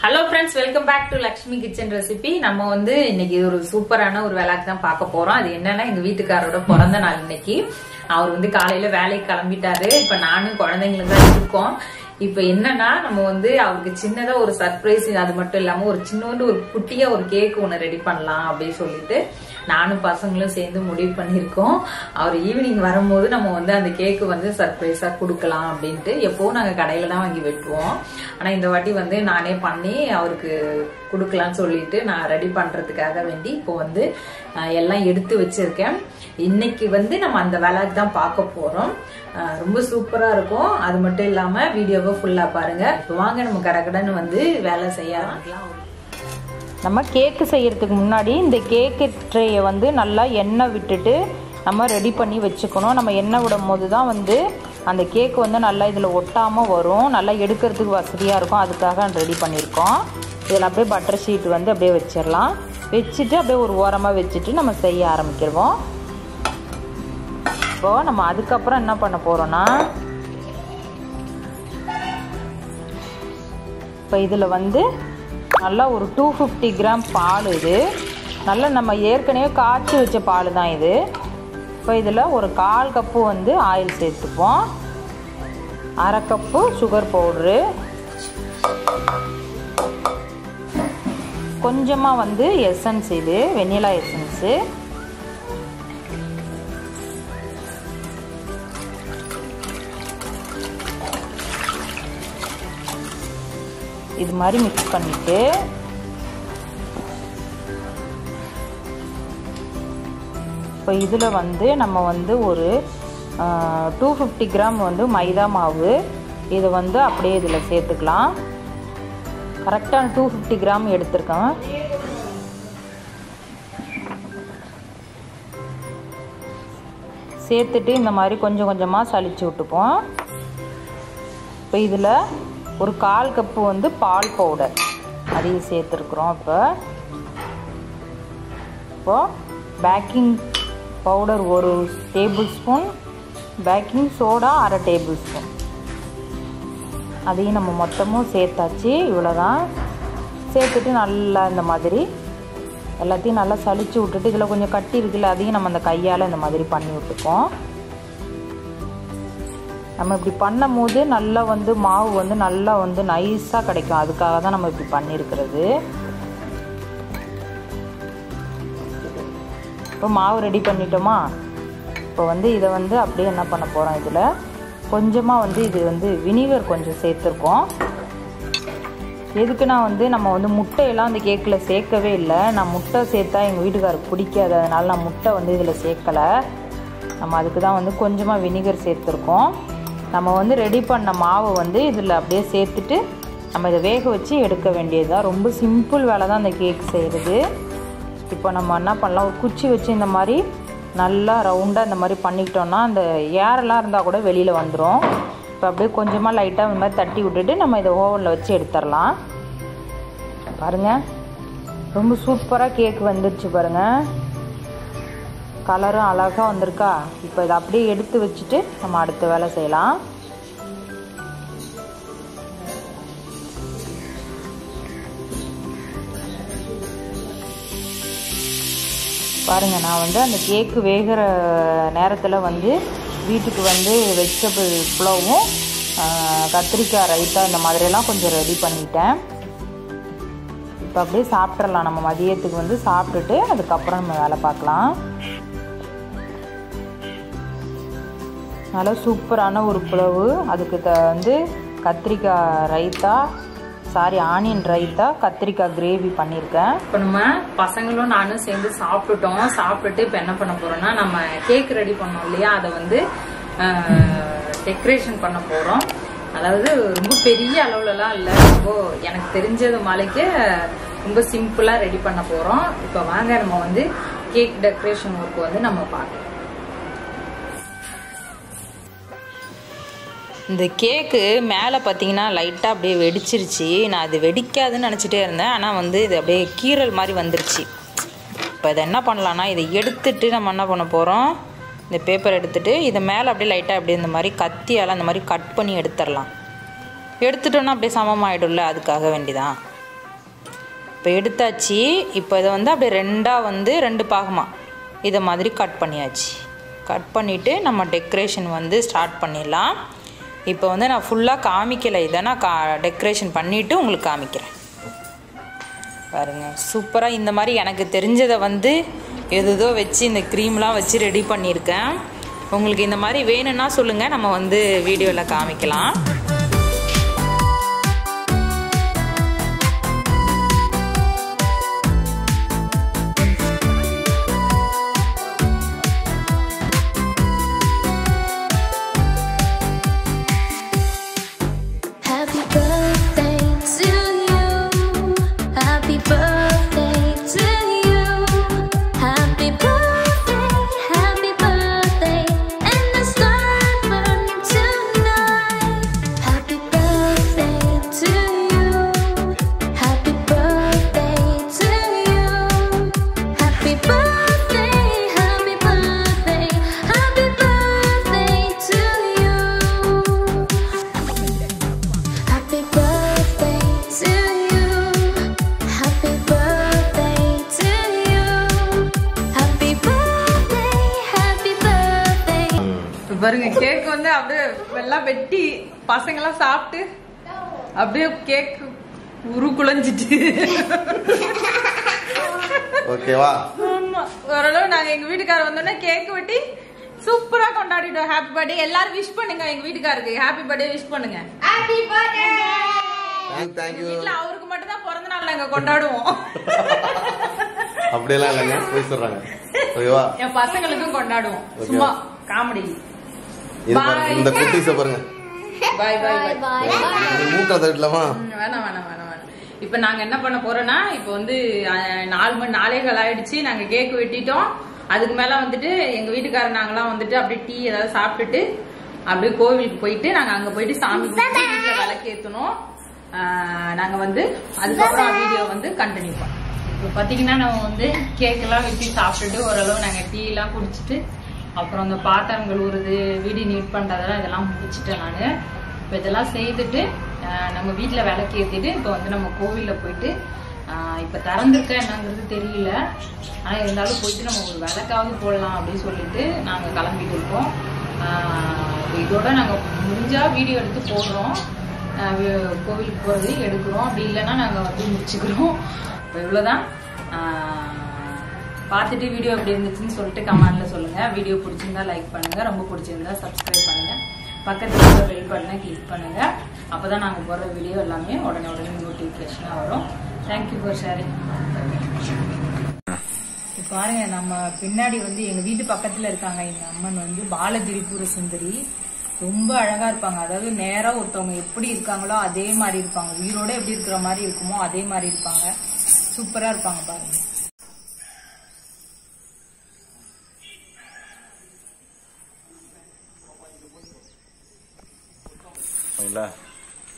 Hello friends, welcome back to Lakshmi Kitchen Recipe. நம்ம வந்து இன்னைக்கு ஒரு சூப்பரான ஒரு விளாக் தான் பார்க்க போறோம். அது என்னன்னா எங்க வீட்டுக்காரரோட பிறந்த நாள் இன்னைக்கு. அவர் வந்து காலையில வேலைக்கு கிளம்பிட்டாரு. இப்ப நானும் குழந்தைங்களுக்கு தான் இருக்கோம். இப்ப என்னன்னா நம்ம வந்து அவருக்கு சின்னதா ஒரு சர்ப்ரைஸ், அது மட்டும் இல்லாம ஒரு சின்னோண்டு ஒரு குட்டியா ஒரு கேக் ஒன்னு ரெடி பண்ணலாம் அப்படின்னு சொல்லிட்டு நானும் பசங்களும் சேர்ந்து முடிவு பண்ணிருக்கோம். அவர் ஈவினிங் வரும்போது நம்ம வந்து அந்த கேக்கு வந்து சர்ப்ரைஸா கொடுக்கலாம் அப்படின்ட்டு. எப்பவும் நாங்க கடையில தான் வாங்கி வெட்டுவோம். ஆனா இந்த வாட்டி வந்து நானே பண்ணி அவருக்கு கொடுக்கலான்னு சொல்லிட்டு நான் ரெடி பண்றதுக்காக வேண்டி இப்போ வந்து எல்லாம் எடுத்து வச்சிருக்கேன். இன்னைக்கு வந்து நம்ம அந்த விளாக் தான் பார்க்க போறோம். ரொம்ப சூப்பரா இருக்கும். அது மட்டும் இல்லாம வீடியோவை ஃபுல்லா பாருங்க. இப்போ வாங்க நம்ம கடகடன்னு வந்து வேலை செய்ய ஆரம்பிக்கலாம். நம்ம கேக்கு செய்யறதுக்கு முன்னாடி இந்த கேக்கு ட்ரேயை வந்து நல்லா எண்ணெய் விட்டுட்டு நம்ம ரெடி பண்ணி வச்சுக்கணும். நம்ம எண்ணெய் விடும் போது தான் வந்து அந்த கேக்கு வந்து நல்லா இதில் ஒட்டாமல் வரும், நல்லா எடுக்கிறதுக்கு வசதியாக இருக்கும். அதுக்காக ரெடி பண்ணியிருக்கோம். இதில் அப்படியே பட்டர் ஷீட் வந்து அப்படியே வச்சிடலாம். வச்சுட்டு அப்படியே ஒரு ஓரமாக வச்சுட்டு நம்ம செய்ய ஆரம்பிக்கிறோம். இப்போது நம்ம அதுக்கப்புறம் என்ன பண்ண போகிறோன்னா, இப்போ இதில் வந்து நல்லா ஒரு 250 கிராம் பால், இது நல்லா நம்ம ஏற்கனவே காய்ச்சி வச்ச பால் தான் இது. இப்போ இதில் ஒரு 1/4 கப்பு வந்து ஆயில் சேர்த்துப்போம். 1/2 கப்பு சுகர் பவுட்ரு, கொஞ்சமாக வந்து எசன்ஸ், இது வெண்ணிலா எசன்ஸு, இது மாதிரி மிக்ஸ் பண்ணிட்டு இப்போ இதில் வந்து நம்ம வந்து ஒரு 250 கிராம் வந்து மைதா மாவு, இதை வந்து அப்படியே இதில் சேர்த்துக்கலாம். கரெக்டான 250 கிராம் எடுத்துருக்கேன். சேர்த்துட்டு இந்த மாதிரி கொஞ்சம் கொஞ்சமாக சலிச்சு விட்டுப்போம். இப்போ இதில் ஒரு 1/4 கப்பு வந்து பால் பவுடர் அதையும் சேர்த்துருக்குறோம். இப்போ baking powder 1 table spoon, baking soda 1/2 table spoon, அதையும் நம்ம மொத்தமும் சேர்த்தாச்சு. இவ்வளோதான். சேர்த்துட்டு நல்லா இந்த மாதிரி எல்லாத்தையும் நல்லா சலிச்சு விட்டுட்டு, இதில் கொஞ்சம் கட்டி இருக்குல்ல, அதையும் நம்ம அந்த கையால் இந்த மாதிரி பண்ணி விட்டுப்போம். நம்ம இப்படி பண்ணும் போது நல்லா வந்து மாவு வந்து நல்லா வந்து நைஸாக கிடைக்கும். அதுக்காக தான் நம்ம இப்படி பண்ணியிருக்கிறது. இப்போ மாவு ரெடி பண்ணிட்டோமா. இப்போ வந்து இதை வந்து அப்படியே என்ன பண்ண போகிறோம், இதில் கொஞ்சமாக வந்து இது வந்து வினிகர் கொஞ்சம் சேர்த்துருக்கோம். எதுக்குன்னா வந்து நம்ம வந்து முட்டையெல்லாம் அந்த கேக்கில் சேர்க்கவே இல்லை. நான் முட்டை சேர்த்தா எங்கள் வீட்டுக்காருக்கு பிடிக்காது, அதனால் நான் முட்டை வந்து இதில் சேர்க்கலை. நம்ம அதுக்கு தான் வந்து கொஞ்சமாக வினிகர் சேர்த்துருக்கோம். நம்ம வந்து ரெடி பண்ண மாவை வந்து இதில் அப்படியே சேர்த்துட்டு நம்ம இதை வேக வச்சு எடுக்க வேண்டியது தான். ரொம்ப சிம்பிள் வேலை தான் இந்த கேக் செய்கிறது. இப்போ நம்ம என்ன பண்ணலாம், ஒரு குச்சி வச்சு இந்த மாதிரி நல்லா ரவுண்டாக இந்த மாதிரி பண்ணிக்கிட்டோன்னா அந்த ஏரெல்லாம் இருந்தால் கூட வெளியில் வந்துடும். இப்போ அப்படியே கொஞ்சமாக லைட்டாக இந்த மாதிரி தட்டி விட்டுட்டு நம்ம இதை ஓவனில் வச்சு எடுத்துடலாம். பாருங்கள், ரொம்ப சூப்பராக கேக் வந்துடுச்சு பாருங்கள். கலரும் அழகாக வந்திருக்கா. இப்போ இதை அப்படியே எடுத்து வச்சுட்டு நம்ம அடுத்த வேலை செய்யலாம். பாருங்கள், நான் வந்து அந்த கேக்கு வேகிற நேரத்தில் வந்து வீட்டுக்கு வந்து வெஜிடபிள் புலாவும் கத்திரிக்காய் ரைத்தா இந்த மாதிரியெல்லாம் கொஞ்சம் ரெடி பண்ணிட்டேன். இப்போ அப்படியே சாப்பிட்றலாம். நம்ம மதியத்துக்கு வந்து சாப்பிட்டுட்டு அதுக்கப்புறம் நம்ம வேலை பார்க்கலாம். நல்லா சூப்பரான ஒரு புலவு. அதுக்கு வந்து கத்திரிக்காய் ரைத்தா, ஆனியன் ரைத்தா, கத்திரிக்காய் கிரேவி பண்ணியிருக்கேன். இப்போ நம்ம பசங்களும் நானும் சேர்ந்து சாப்பிட்டுட்டோம். சாப்பிட்டுட்டு இப்போ என்ன பண்ண போறோம்னா, நம்ம கேக் ரெடி பண்ணோம் இல்லையா, அதை வந்து டெக்கரேஷன் பண்ண போறோம். அதாவது ரொம்ப பெரிய அளவுலலாம் இல்லை, இப்போ எனக்கு தெரிஞ்சது மலைக்கு ரொம்ப சிம்பிளா ரெடி பண்ண போறோம். இப்போ வாங்க நம்ம வந்து கேக் டெக்கரேஷன் ஒர்க் வந்து நம்ம பார்க்கலாம். இந்த கேக்கு மேலே பார்த்தீங்கன்னா லைட்டாக அப்படியே வெடிச்சிருச்சு. நான் அது வெடிக்காதுன்னு நினச்சிட்டே இருந்தேன். ஆனால் வந்து இது அப்படியே கீரல் மாதிரி வந்துருச்சு. இப்போ இதை என்ன பண்ணலான்னா, இதை எடுத்துட்டு நம்ம என்ன பண்ண போகிறோம், இந்த பேப்பர் எடுத்துகிட்டு இதை மேலே அப்படியே லைட்டாக அப்படியே இந்த மாதிரி கத்தியால் அந்த மாதிரி கட் பண்ணி எடுத்துடலாம். எடுத்துட்டோன்னா அப்படியே சமமாகிடும்ல, அதுக்காக வேண்டிதான். இப்போ எடுத்தாச்சு. இப்போ இதை வந்து அப்படியே ரெண்டாக வந்து 2 பாகமாக இதை மாதிரி கட் பண்ணியாச்சு. கட் பண்ணிவிட்டு நம்ம டெக்கரேஷன் வந்து ஸ்டார்ட் பண்ணிடலாம். இப்போ வந்து நான் ஃபுல்லாக காமிக்கலை, இதை நான் டெக்கரேஷன் பண்ணிவிட்டு உங்களுக்கு காமிக்கிறேன். பாருங்கள், சூப்பராக இந்த மாதிரி எனக்கு தெரிஞ்சதை வந்து எதுதோ வச்சு இந்த க்ரீம்லாம் வச்சு ரெடி பண்ணியிருக்கேன். உங்களுக்கு இந்த மாதிரி வேணும்னா சொல்லுங்கள், நம்ம வந்து வீடியோவில் காமிக்கலாம். பாருங்க, கேக் வந்து அப்படியே எல்லாம் வெட்டி பசங்கெல்லாம் சாப்பிட்டு அப்படியே கேக் உருக்குலைஞ்சிட்டு. ஓகேவா? ஓரளவு நாங்க எங்க வீட்டுக்காரர் வந்தோடனே கேக் வெட்டி சூப்பரா கொண்டாடிட்டோம். Happy birthday. எல்லாரும் விஷ் பண்ணுங்க, எங்க வீட்டுக்காருக்கு ஹாப்பி பர்த்டே விஷ் பண்ணுங்க. Happy birthday. வீட்ல அவருக்கு மட்டும் தான் பிறந்த நாள் நாங்க கொண்டாடுவோம். அப்படியெல்லாம் இல்லைங்க, போய் சொல்றாங்க. ஓகேவா? என் பசங்களுக்கும் கொண்டாடுவோம், சும்மா காமெடி. இந்த குட்டீஸ பாருங்க. Bye bye bye. மூக்க தட்டலாமா? வேணாம் வேணாம் வேணாம் வேணாம். இப்போ நாங்க என்ன பண்ண போறோம்னா, இப்போ வந்து 4 மணி 4:15 ஆயிடுச்சு. நாங்க கேக் வெட்டிட்டோம். அதுக்கு மேல வந்துட்டு எங்க வீட்டுக்காரர் நாங்கெல்லாம் வந்துட்டு அப்படியே டீ ஏதாவது சாப்பிட்டுட்டு அப்படியே கோவிலுக்கு போயிட்டு நாங்க அங்க போயிட்டு சாமி கும்பிட்டு வீட்டுல விளக்கேத்தணும். நாங்க வந்து அதுக்கப்புறம் வீடியோ வந்து கண்டினியூ பண்ணோம். இப்போ பாத்தீங்கன்னா நம்ம வந்து கேக் எல்லாம் வெட்டி சாப்பிட்டுட்டு ஓரளவு நாங்க டீ எல்லாம் குடிச்சிட்டு அப்புறம் அந்த பாத்திரம் கழுவுறது, வீடு நீட் பண்றதெல்லாம் இதெல்லாம் முடிச்சுட்டேன் நானு. இப்போ இதெல்லாம் செய்துட்டு நம்ம வீட்டுல விளக்கு ஏத்திட்டு இப்போ வந்து நம்ம கோவில்ல போயிட்டு இப்ப திறந்திருக்க என்னங்கிறது தெரியல, ஆனா இருந்தாலும் போயிட்டு நம்ம ஒரு விளக்காவது போடலாம் அப்படின்னு சொல்லிட்டு நாங்க கிளம்பிட்டு இருக்கோம். இதோட நாங்க முடிஞ்சா வீடியோ எடுத்து போடுறோம். கோவிலுக்கு போறது எடுக்கிறோம், அப்படி இல்லைன்னா நாங்க வந்து முடிச்சுக்கிறோம். இப்போ இவ்வளவுதான். பார்த்துட்டு வீடியோ எப்படி இருந்துச்சுன்னு சொல்லிட்டு கமெண்ட்ல சொல்லுங்க. வீடியோ பிடிச்சிருந்தா லைக் பண்ணுங்க, ரொம்ப பிடிச்சிருந்தா சப்ஸ்கிரைப் பண்ணுங்க, பக்கத்துல இருக்க பெல் பட்டனை கிளிக் பண்ணுங்க. அப்பதான் நாங்க போடுற வீடியோ எல்லாமே உடனே நோட்டிபிகேஷனா வரும். Thank you for sharing. பாருங்க, நம்ம பின்னாடி வந்து எங்க வீட்டு பக்கத்துல இருக்காங்க எங்க அம்மன் வந்து பாலதிரிபுர சுந்தரி. ரொம்ப அழகா இருப்பாங்க. அதாவது நேரா ஒருத்தவங்க எப்படி இருக்காங்களோ அதே மாதிரி இருப்பாங்க. உயிரோட எப்படி இருக்கிற மாதிரி இருக்குமோ அதே மாதிரி இருப்பாங்க. சூப்பரா இருப்பாங்க பாருங்க.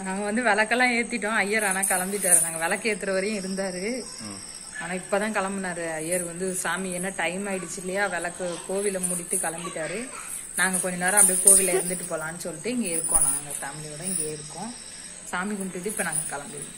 நாங்க வந்து விளக்கெல்லாம் ஏத்திட்டோம். ஐயர் ஆனா கிளம்பிட்டாரு. நாங்க விளக்கு ஏத்துற வரையும் இருந்தாரு, ஆனா இப்பதான் கிளம்புனாரு ஐயர். வந்து சாமி என்ன டைம் ஆயிடுச்சு இல்லையா, விளக்கு கோவில மூடிட்டு கிளம்பிட்டாரு. நாங்க கொஞ்ச நேரம் அப்படியே கோவில இருந்துட்டு போலான்னு சொல்லிட்டு இங்க இருக்கோம். நாங்க ஃபேமிலியோட இங்கே இருக்கோம். சாமி கும்பிட்டுட்டு இப்ப நாங்க கிளம்பிடுவோம்.